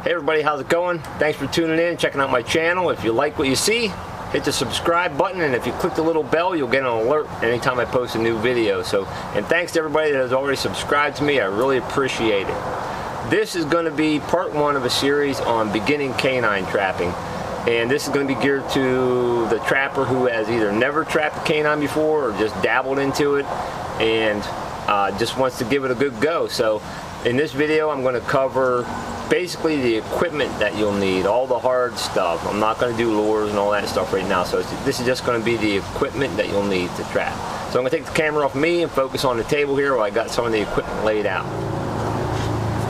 Hey everybody, how's it going? Thanks for tuning in, checking out my channel. If you like what you see, hit the subscribe button, and if you click the little bell, you'll get an alert anytime I post a new video. And thanks to everybody that has already subscribed to me. I really appreciate it. This is going to be part one of a series on beginning canine trapping. And this is going to be geared to the trapper who has either never trapped a canine before or just dabbled into it and just wants to give it a good go. So in this video, I'm going to cover basically the equipment that you'll need, all the hard stuff. I'm not going to do lures and all that stuff right now. So this is just going to be the equipment that you'll need to trap. So I'm going to take the camera off me and focus on the table here while I got some of the equipment laid out.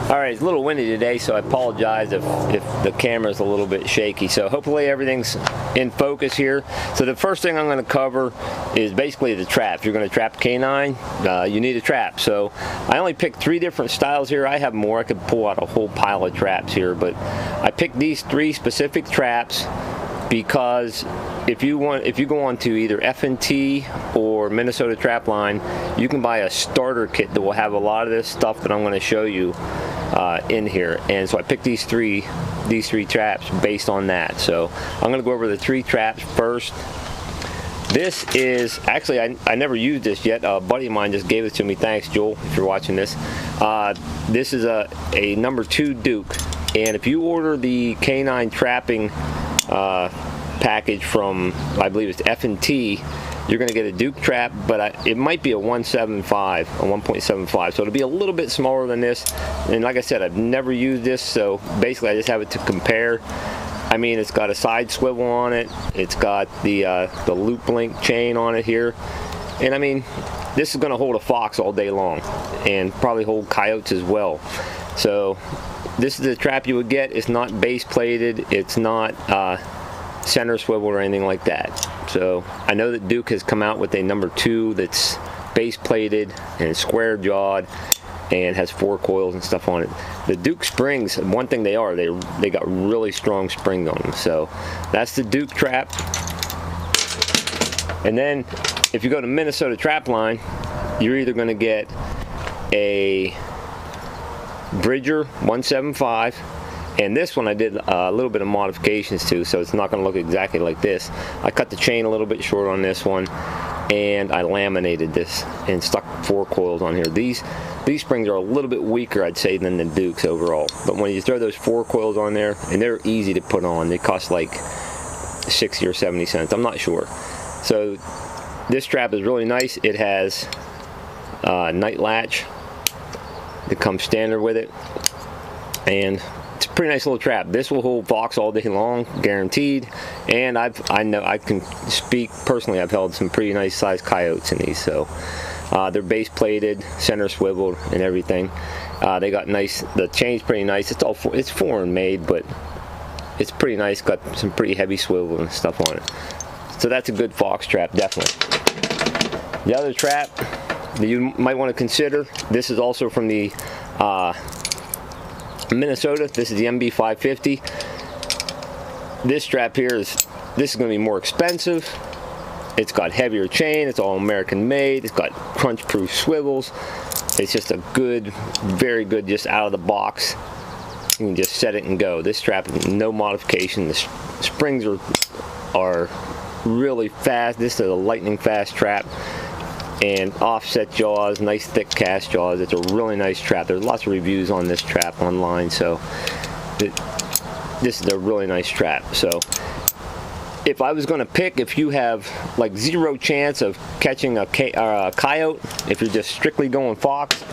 Alright, it's a little windy today, so I apologize if the camera's a little bit shaky. So hopefully everything's in focus here. So the first thing I'm going to cover is basically the trap. If you're going to trap canine, you need a trap. So I only picked 3 different styles here. I have more. I could pull out a whole pile of traps here, but I picked these 3 specific traps because if you go on to either F&T or Minnesota Trapline, you can buy a starter kit that will have a lot of this stuff that I'm going to show you in here. And so I picked these three traps based on that. So I'm going to go over the 3 traps first. This is actually, I never used this yet. A buddy of mine just gave it to me. Thanks, Joel, if you're watching this. This is a number 2 Duke, and if you order the canine trapping package from, I believe it's F&T, you're going to get a Duke trap, but it might be a 1.75, so it'll be a little bit smaller than this. And like I said, I've never used this, so basically I just have it to compare. I mean, it's got a side swivel on it, it's got the loop link chain on it here, and I mean, this is going to hold a fox all day long, and probably hold coyotes as well. So this is the trap you would get. It's not base plated, it's not center swivel or anything like that. So I know that Duke has come out with a number 2 that's base plated and square jawed and has 4 coils and stuff on it. The Duke springs, one thing they got really strong springs on them. So that's the Duke trap. And then if you go to Minnesota Trapline, you're either going to get a Bridger 175, and this one I did a little bit of modifications to, so it's not going to look exactly like this. I cut the chain a little bit short on this one, and I laminated this and stuck 4 coils on here. These springs are a little bit weaker, I'd say, than the Dukes overall. But when you throw those 4 coils on there, and they're easy to put on, they cost like 60 or 70 cents. I'm not sure. So this trap is really nice. It has night latch that comes standard with it, and it's a pretty nice little trap. This will hold fox all day long, guaranteed. And I know I can speak personally. I've held some pretty nice sized coyotes in these. So they're base plated, center swiveled, and everything. They got nice. The chain's pretty nice. It's foreign made, but it's pretty nice. Got some pretty heavy swivel and stuff on it. So that's a good fox trap, definitely. The other trap that you might want to consider. This is also from the Minnesota. This is the MB550. This strap here is going to be more expensive. It's got heavier chain. It's all American made. It's got crunch proof swivels. It's just a good, very good, just out of the box. You can just set it and go. This strap is no modification. The springs are really fast. This is a lightning fast trap, and offset jaws, nice thick cast jaws. It's a really nice trap. There's lots of reviews on this trap online, so this is a really nice trap. So if I was going to pick, if you have like 0 chance of catching a coyote, if you're just strictly going fox,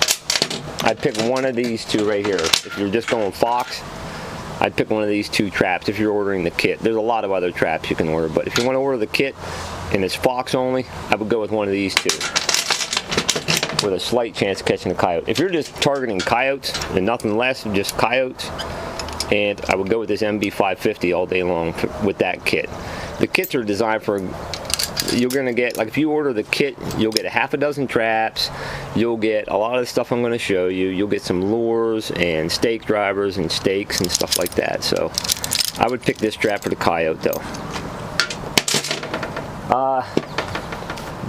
I'd pick one of these 2 right here. If you're just going fox, I'd pick one of these 2 traps if you're ordering the kit. There's a lot of other traps you can order, but if you want to order the kit and it's fox only, I would go with one of these 2 with a slight chance of catching a coyote. If you're just targeting coyotes and nothing less, just coyotes, and I would go with this MB550 all day long with that kit. The kits are designed for, you're going to get, like if you order the kit, you'll get a half a dozen traps, you'll get a lot of the stuff I'm going to show you, you'll get some lures and stake drivers and stakes and stuff like that. So I would pick this trap for the coyote though.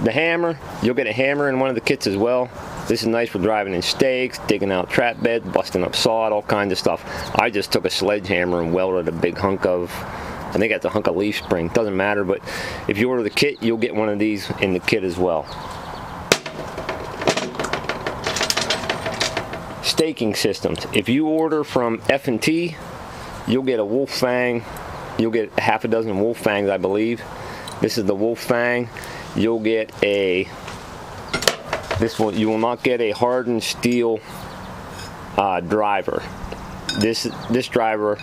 The hammer, you'll get a hammer in one of the kits as well. This is nice for driving in stakes, digging out trap beds, busting up sod, all kinds of stuff. I just took a sledgehammer and welded a big hunk of, I think that's a hunk of leaf spring, doesn't matter, but if you order the kit, you'll get one of these in the kit as well. Staking systems. If you order from F&T, you'll get a Wolfang. You'll get half a dozen Wolfangs, I believe. This is the Wolfang. You'll get a, this one, you will not get a hardened steel driver. This driver,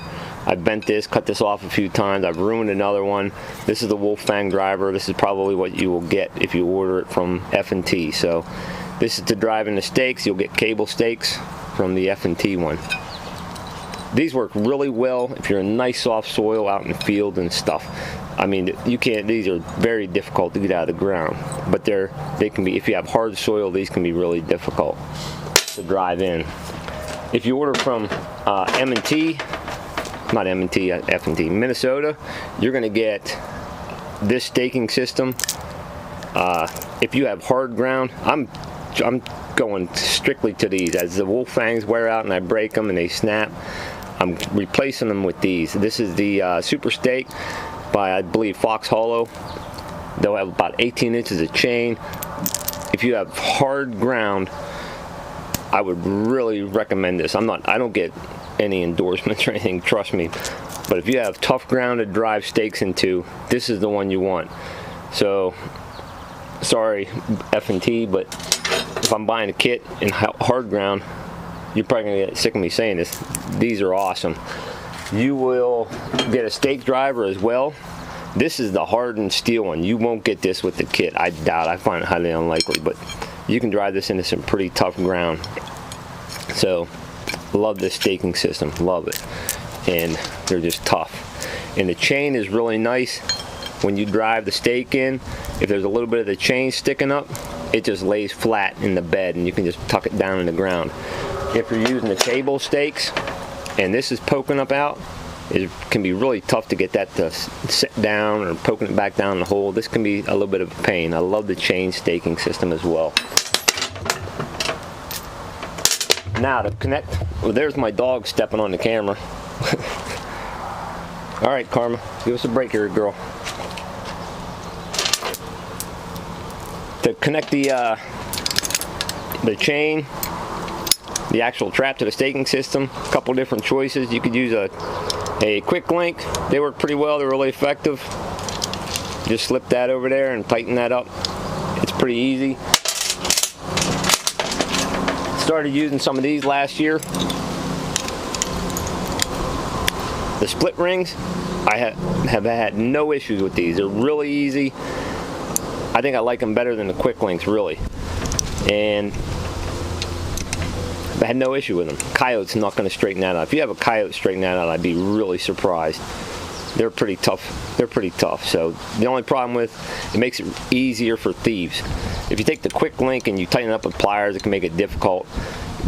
I bent this, cut this off a few times. I've ruined another one. This is the Wolfang driver. This is probably what you will get if you order it from F&T. So this is to drive in the stakes. You'll get cable stakes from the F&T one. These work really well if you're in nice soft soil out in the field and stuff. I mean, you can't, these are very difficult to get out of the ground, but they can be, if you have hard soil, these can be really difficult to drive in. If you order from M&T, not M&T, F&T, Minnesota, you're going to get this staking system. If you have hard ground, I'm going strictly to these. As the Wolfangs wear out and I break them and they snap, I'm replacing them with these. This is the Super Stake by, I believe, Fox Hollow. They'll have about 18 inches of chain. If you have hard ground, I would really recommend this. I don't get any endorsements or anything, trust me. But if you have tough ground to drive stakes into, this is the one you want. So, sorry, F&T, but if I'm buying a kit in hard ground, you're probably gonna get sick of me saying this. These are awesome. You will get a stake driver as well. This is the hardened steel one. You won't get this with the kit. I doubt. I find it highly unlikely, but you can drive this into some pretty tough ground. So, love this staking system. Love it. And they're just tough. And the chain is really nice. When you drive the stake in, if there's a little bit of the chain sticking up, it just lays flat in the bed and you can just tuck it down in the ground. If you're using the cable stakes and this is poking up out, it can be really tough to get that to sit down or poking it back down the hole. This can be a little bit of a pain. I love the chain staking system as well. Now to connect, well, there's my dog stepping on the camera. All right, Karma, give us a break here, girl. To connect the chain, the actual trap to the staking system, a couple different choices. You could use a quick link. They work pretty well. They're really effective. Just slip that over there and tighten that up. It's pretty easy. Started using some of these last year. The split rings, I have had no issues with these. They're really easy. I think I like them better than the quick links, really. And I had no issue with them. Coyote's not going to straighten that out. If you have a Coyote straighten that out, I'd be really surprised. They're pretty tough. They're pretty tough. So the only problem with it makes it easier for thieves. If you take the quick link and you tighten it up with pliers, it can make it difficult.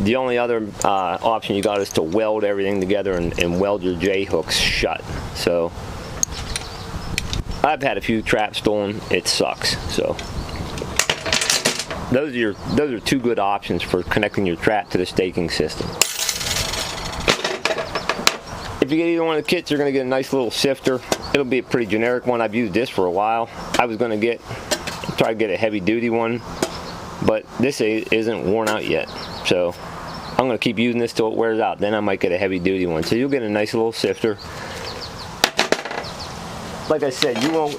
The only other option you got is to weld everything together and weld your J hooks shut. So I've had a few traps stolen. It sucks. So those are two good options for connecting your trap to the staking system. If you get either one of the kits, you're going to get a nice little sifter. It'll be a pretty generic one. I've used this for a while. I was going to try to get a heavy duty one, but this isn't worn out yet. So I'm going to keep using this till it wears out. Then I might get a heavy duty one. So you'll get a nice little sifter. Like I said, you won't,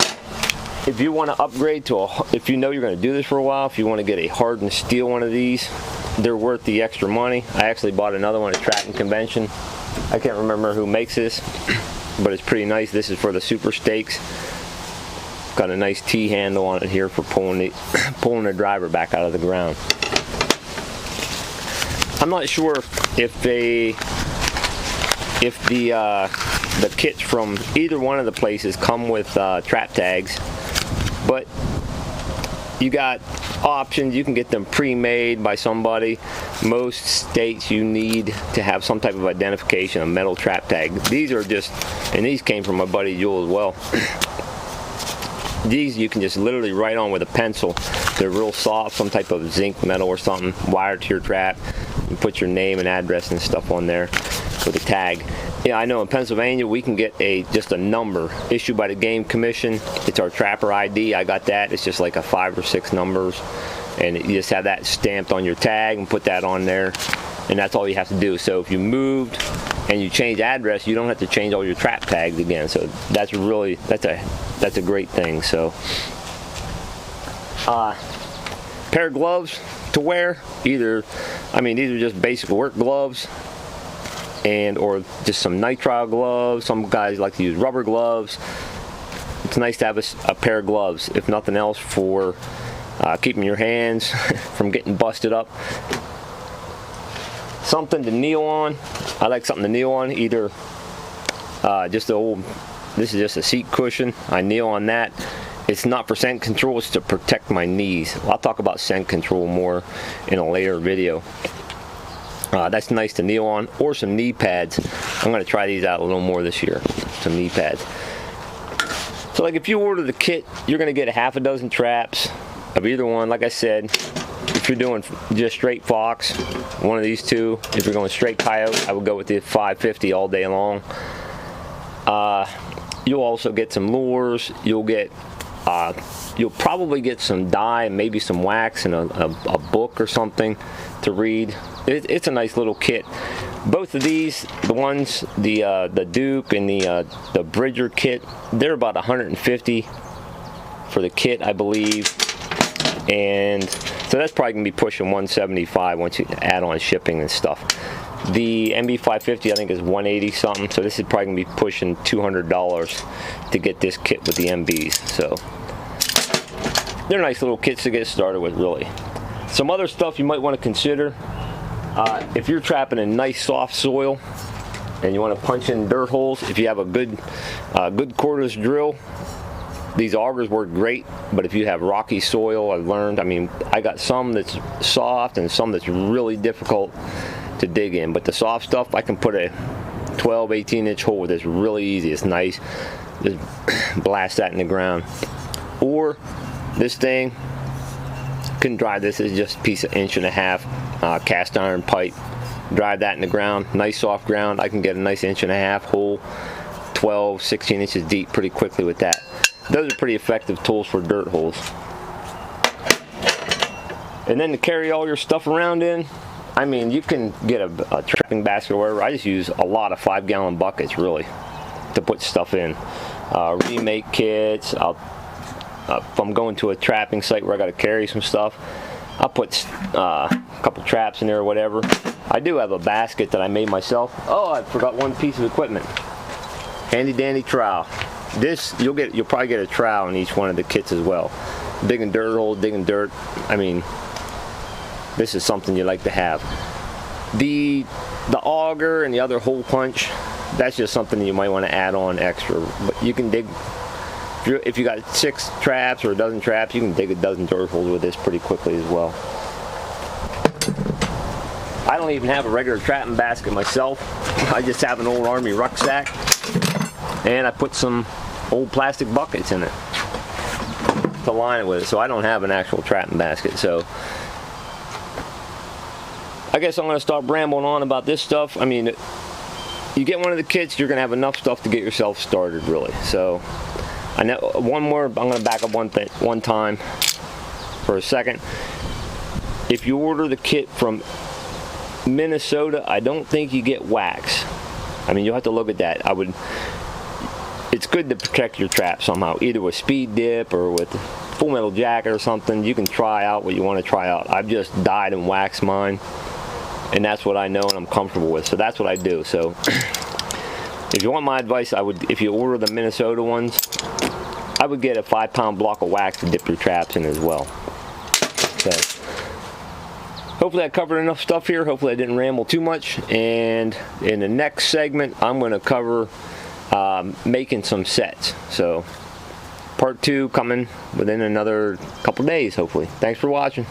if you want to upgrade to if you know you're going to do this for a while, if you want to get a hardened steel one of these, they're worth the extra money. I actually bought another one at Track and Convention. I can't remember who makes this, but it's pretty nice. This is for the Super Stakes. Got a nice T-handle on it here for pulling the driver back out of the ground. I'm not sure if the kits from either one of the places come with trap tags, but you got options. You can get them pre-made by somebody. Most states you need to have some type of identification, a metal trap tag. These are just, and these came from my buddy Jewel as well. These you can just literally write on with a pencil. They're real soft, some type of zinc metal or something, wired to your trap. You put your name and address and stuff on there with a tag. Yeah, I know in Pennsylvania we can get just a number issued by the Game Commission. It's our Trapper ID. I got that. It's just like a 5 or 6 numbers, and you just have that stamped on your tag and put that on there, and that's all you have to do. So if you moved and you change address, you don't have to change all your trap tags again. So that's a great thing. So pair of gloves to wear, either, I mean, these are just basic work gloves, and or just some nitrile gloves. Some guys like to use rubber gloves. It's nice to have a pair of gloves, if nothing else, for keeping your hands from getting busted up. Something to kneel on. I like something to kneel on, either just the old, this is just a seat cushion. I kneel on that. It's not for scent control, it's to protect my knees. I'll talk about scent control more in a later video. That's nice to kneel on, or some knee pads. I'm going to try these out a little more this year, some knee pads. So like if you order the kit, you're going to get a half a dozen traps of either one. Like I said, if you're doing just straight fox, one of these two. If you're going straight coyote, I would go with the 550 all day long. You'll also get some lures. You'll probably get some dye and maybe some wax and a book or something to read. It's a nice little kit. Both of these, the ones, the Duke and the Bridger kit, they're about $150 for the kit, I believe. And so that's probably gonna be pushing $175 once you add on shipping and stuff. The MB550 I think is $180 something, so this is probably gonna be pushing $200 to get this kit with the MBs. So they're nice little kits to get started with, really. Some other stuff you might want to consider, if you're trapping in nice soft soil and you want to punch in dirt holes, if you have a good cordless drill, these augers work great. But if you have rocky soil, I've learned, I mean, I got some that's soft and some that's really difficult to dig in, but the soft stuff, I can put a 12-18 inch hole with this really easy. It's nice. Just blast that in the ground. Or this thing, couldn't drive this. It's just a piece of 1.5 inch cast iron pipe. Drive that in the ground, nice soft ground. I can get a nice 1.5 inch hole, 12-16 inches deep pretty quickly with that. Those are pretty effective tools for dirt holes. And then to carry all your stuff around in, I mean, you can get a trapping basket or whatever. I just use a lot of 5-gallon buckets, really, to put stuff in. Remake kits. If I'm going to a trapping site where I got to carry some stuff, I'll put a couple traps in there or whatever. I do have a basket that I made myself. Oh, I forgot one piece of equipment. Handy dandy trowel. This, you'll probably get a trowel in each one of the kits as well. Digging dirt holes, digging dirt. I mean, this is something you like to have. The auger and the other hole punch, that's just something you might want to add on extra. But you can dig, if you got 6 traps or a dozen traps, you can dig a dozen dirt holes with this pretty quickly as well. I don't even have a regular trapping basket myself. I just have an old army rucksack, and I put some old plastic buckets in it to line it with. So I don't have an actual trapping basket. So I guess I'm going to start rambling on about this stuff. I mean, you get one of the kits, you're going to have enough stuff to get yourself started, really. So I know one more. I'm going to back up one time for a second. If you order the kit from Minnesota, I don't think you get wax. I mean, you'll have to look at that. It's good to protect your trap somehow, either with speed dip or with Full Metal Jacket or something. You can try out what you want to try out. I've just dyed and waxed mine, and that's what I know and I'm comfortable with. So that's what I do. So if you want my advice, if you order the Minnesota ones, I would get a 5-pound block of wax to dip your traps in as well. So hopefully I covered enough stuff here. Hopefully I didn't ramble too much. And in the next segment, I'm going to cover making some sets. So part 2 coming within another couple days, hopefully. Thanks for watching.